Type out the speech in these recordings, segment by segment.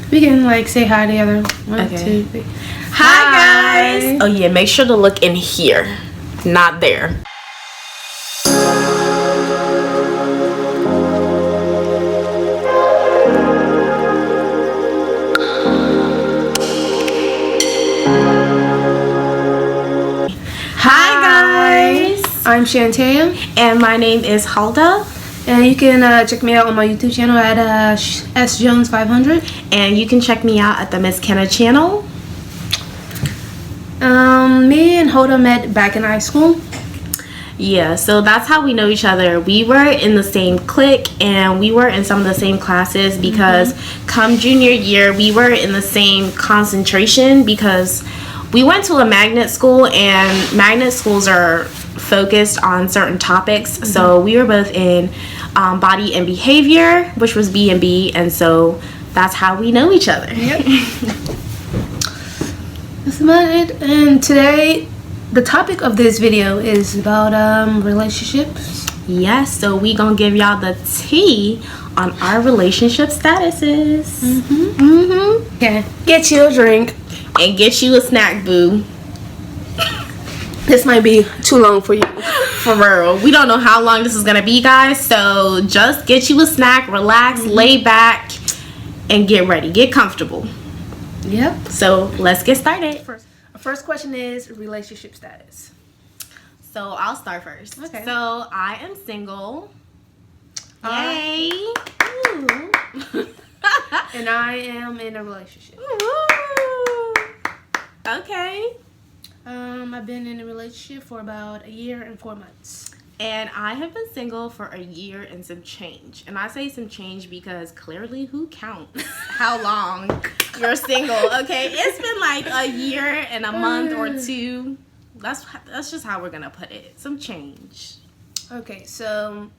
We can like say hi together. One, Okay. 2, 3. Hi guys. Oh yeah, make sure to look in here, not there. Hi guys. I'm Shantae, And my name is Halda. and you can check me out on my YouTube channel at sjones500. And you can check me out at the Miss Kenna channel. Me and Hoda met back in high school. Yeah, so that's how we know each other. We were in the same clique and we were in some of the same classes because come junior year, we were in the same concentration because we went to a magnet school, and magnet schools are focused on certain topics. So we were both in body and behavior, which was B&B, and so that's how we know each other. Yep. That's about it. And today, the topic of this video is about relationships. Yes, so we gonna give y'all the tea on our relationship statuses. Okay, get you a drink. And get you a snack, boo. This might be too long for you. For real. We don't know how long this is gonna be, guys, so just get you a snack, relax, lay back, and get ready. Get comfortable. Yep. So let's get started. Our first question is relationship status. So I'll start first. Okay. So I am single. Yay. And I am in a relationship. Woo. Okay. I've been in a relationship for about a year and 4 months. And I have been single for a year and some change. And I say some change because clearly who counts how long you're single, okay? It's been like a year and a month or two. That's just how we're gonna put it. Some change. Okay, so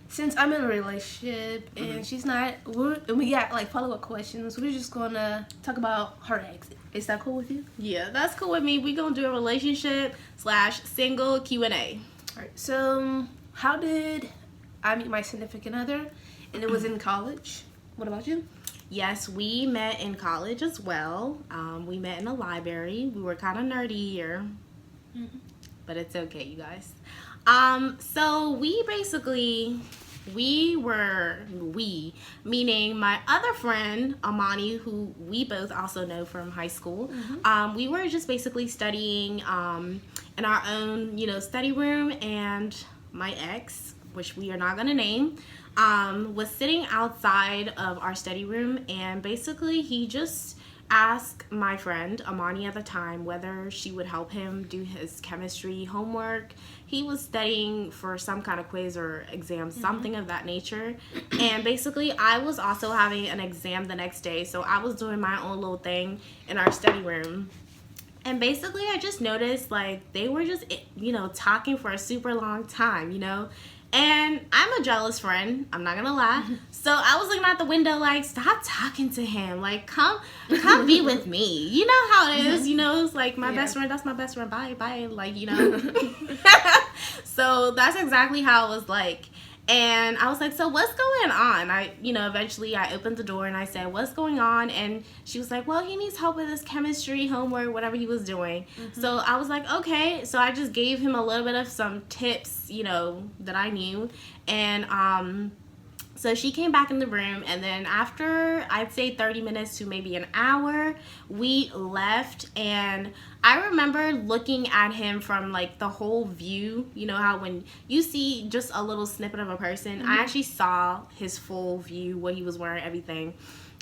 since I'm in a relationship and she's not, and we got like follow-up questions, we're just gonna talk about her exit. Is that cool with you? Yeah, that's cool with me. We gonna do a relationship / single Q&A. All right. So how did I meet my significant other? And it was in college. What about you? Yes, we met in college as well. We met in a library. We were kind of nerdy here, but it's okay, you guys. So we meaning my other friend Amani, who we both also know from high school. We were just basically studying in our own, study room, and my ex, which we are not gonna name, was sitting outside of our study room, and basically he just asked my friend Amani at the time whether she would help him do his chemistry homework. He was studying for some kind of quiz or exam, something of that nature. And basically I was also having an exam the next day, so I was doing my own little thing in our study room. And basically I just noticed like they were just talking for a super long time, And I'm a jealous friend, I'm not gonna lie. So I was looking out the window like, stop talking to him. Like, come be with me. You know how it is, it's like my best friend, that's my best friend, bye. Like, So that's exactly how it was like. And I was like, so what's going on? Eventually I opened the door and I said, what's going on? And she was like, well, he needs help with his chemistry homework, whatever he was doing. So I was like, okay. So I just gave him a little bit of some tips, that I knew. And so she came back in the room, and then after I'd say 30 minutes to maybe an hour, we left. And I remember looking at him from like the whole view. You know how when you see just a little snippet of a person, I actually saw his full view, what he was wearing, everything.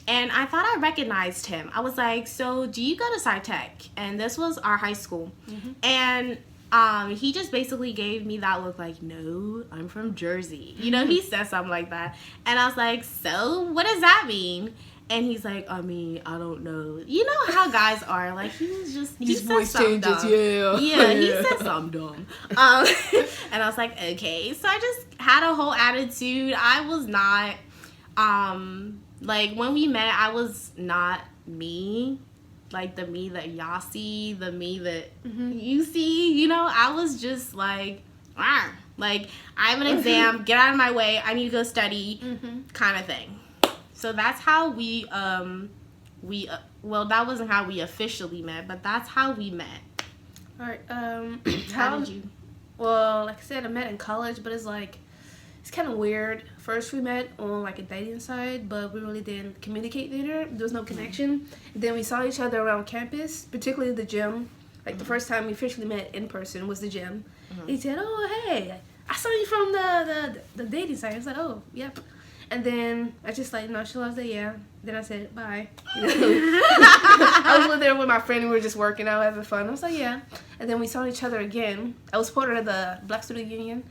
And I thought I recognized him. I was like, so do you go to SciTech? And this was our high school. And he just basically gave me that look like, no, I'm from Jersey. He said something like that. And I was like, so what does that mean? And he's like, I don't know. You know how guys are. Like, he said something dumb. Yeah, he said something dumb. And I was like, okay. So I just had a whole attitude. I was not, like, when we met, I was not me. Like the me that y'all see, the me that you see, I was just like, like, I have an exam, get out of my way, I need to go study, kind of thing. So that's how we well, that wasn't how we officially met, but that's how we met. All right. How did you? Well, like I said, I met in college, but it's kind of weird. First, we met on like a dating site, but we really didn't communicate later. There was no connection. Then we saw each other around campus, particularly the gym. Like the first time we officially met in person was the gym. He said, "Oh, hey, I saw you from the dating site." I was like, "Oh, yep." And then I just like nonchalant said, "Yeah." Then I said, "Bye." I was there with my friend. We were just working out, having fun. I was like, "Yeah." And then we saw each other again. I was part of the Black Student Union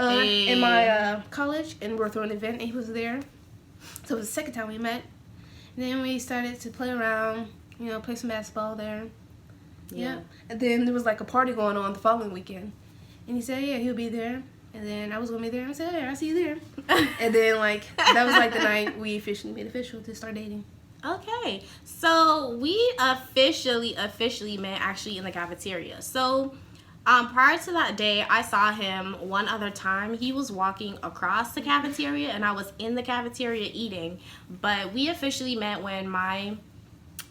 in my college, and we were throwing an event, and he was there. So it was the second time we met. And then we started to play around, play some basketball there. Yeah. And then there was like a party going on the following weekend. And he said, yeah, he'll be there. And then I was going to be there. I said, hey, I'll see you there. And then that was the night we officially made official to start dating. Okay. So we officially met actually in the cafeteria. So prior to that day, I saw him one other time. He was walking across the cafeteria and I was in the cafeteria eating. But we officially met when my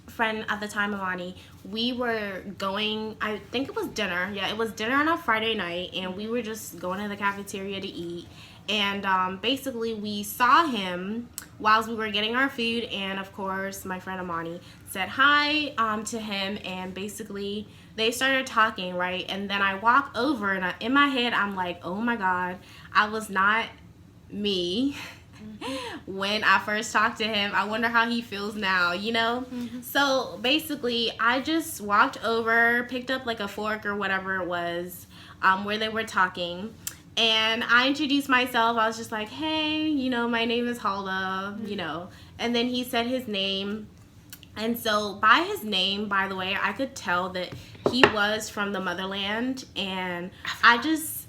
friend at the time, Amani, we were going, I think it was dinner. Yeah, it was dinner on a Friday night, and we were just going to the cafeteria to eat. And basically, we saw him whilst we were getting our food, and of course, my friend Amani said hi to him, and basically, they started talking, right? And then I walk over, and in my head, I'm like, oh my God, I was not me. When I first talked to him. I wonder how he feels now, So basically, I just walked over, picked up like a fork or whatever it was, where they were talking, and I introduced myself. I was just like, hey, my name is Hulda, and then he said his name. And so by his name, by the way, I could tell that he was from the motherland, and I just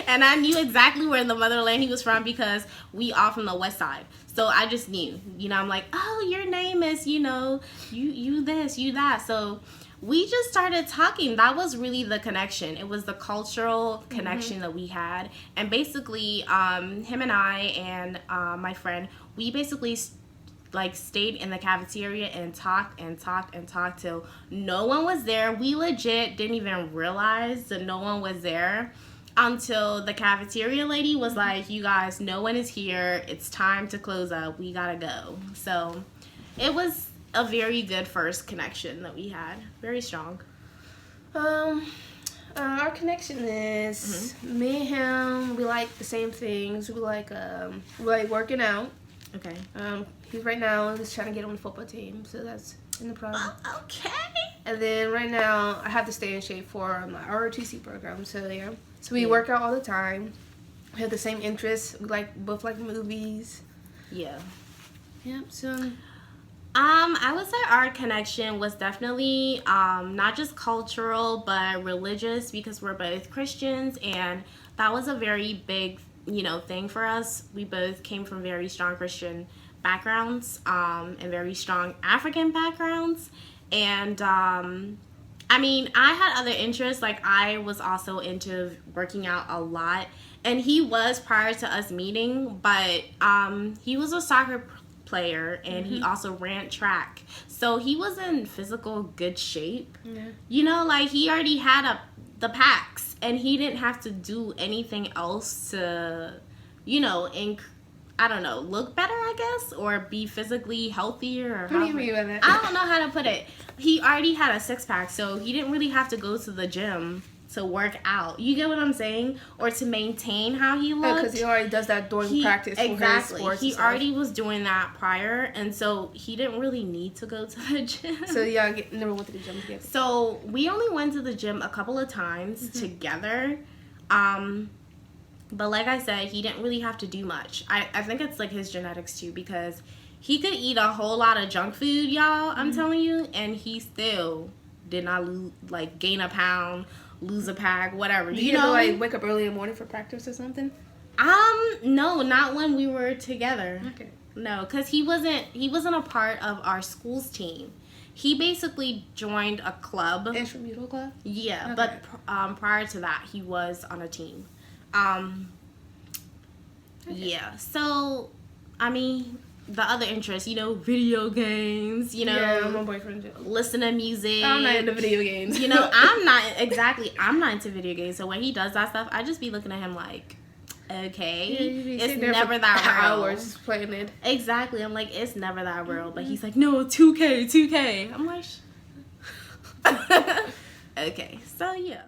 and I knew exactly where in the motherland he was from because we all from the west side. So I just knew, I'm like, oh, your name is, you this, you that. So we just started talking. That was really the connection. It was the cultural connection that we had. And basically, him and I and my friend, we basically stayed in the cafeteria and talked till no one was there. We legit didn't even realize that no one was there until the cafeteria lady was like, you guys, no one is here. It's time to close up. We gotta go. So it was a very good first connection that we had. Very strong. Our connection is me and him. We like the same things. We like working out. Okay. He's right now just trying to get on the football team, so that's in the process. Okay. And then right now I have to stay in shape for my ROTC program. So yeah. So we work out all the time. We have the same interests. We both like movies. Yeah. Yep. So. I would say our connection was definitely not just cultural but religious because we're both Christians, and that was a very big thing for us. We both came from very strong Christian backgrounds and very strong African backgrounds, and I had other interests. I was also into working out a lot, and he was prior to us meeting, but he was a soccer player, and he also ran track, so he was in physical good shape. He already had the packs, and he didn't have to do anything else to look better, I guess, or be physically healthier. Or what do you mean by that? I don't know how to put it. He already had a six-pack, so he didn't really have to go to the gym to work out. You get what I'm saying? Or to maintain how he looked. Because he already does that during practice for his sports. He already was doing that prior, and so he didn't really need to go to the gym. So y'all never went to the gym together? So we only went to the gym a couple of times together. But like I said, he didn't really have to do much. I think it's his genetics too, because he could eat a whole lot of junk food, y'all, I'm telling you, and he still did not gain a pound, lose a pack, whatever. Do you have to wake up early in the morning for practice or something? No, not when we were together. Okay. No, because he wasn't a part of our school's team. He basically joined a club. Intramural club? Yeah, okay. But prior to that, he was on a team. Okay. Yeah, so, the other interests, you know, video games, you know, Yeah, my boyfriend. listen to music. I'm not into video games. You know, I'm not into video games. So when he does that stuff, I just be looking at him like, okay, it's never that real. Hours playing it. Exactly. I'm like, it's never that real. But he's like, no, 2K. I'm like, okay. So yeah.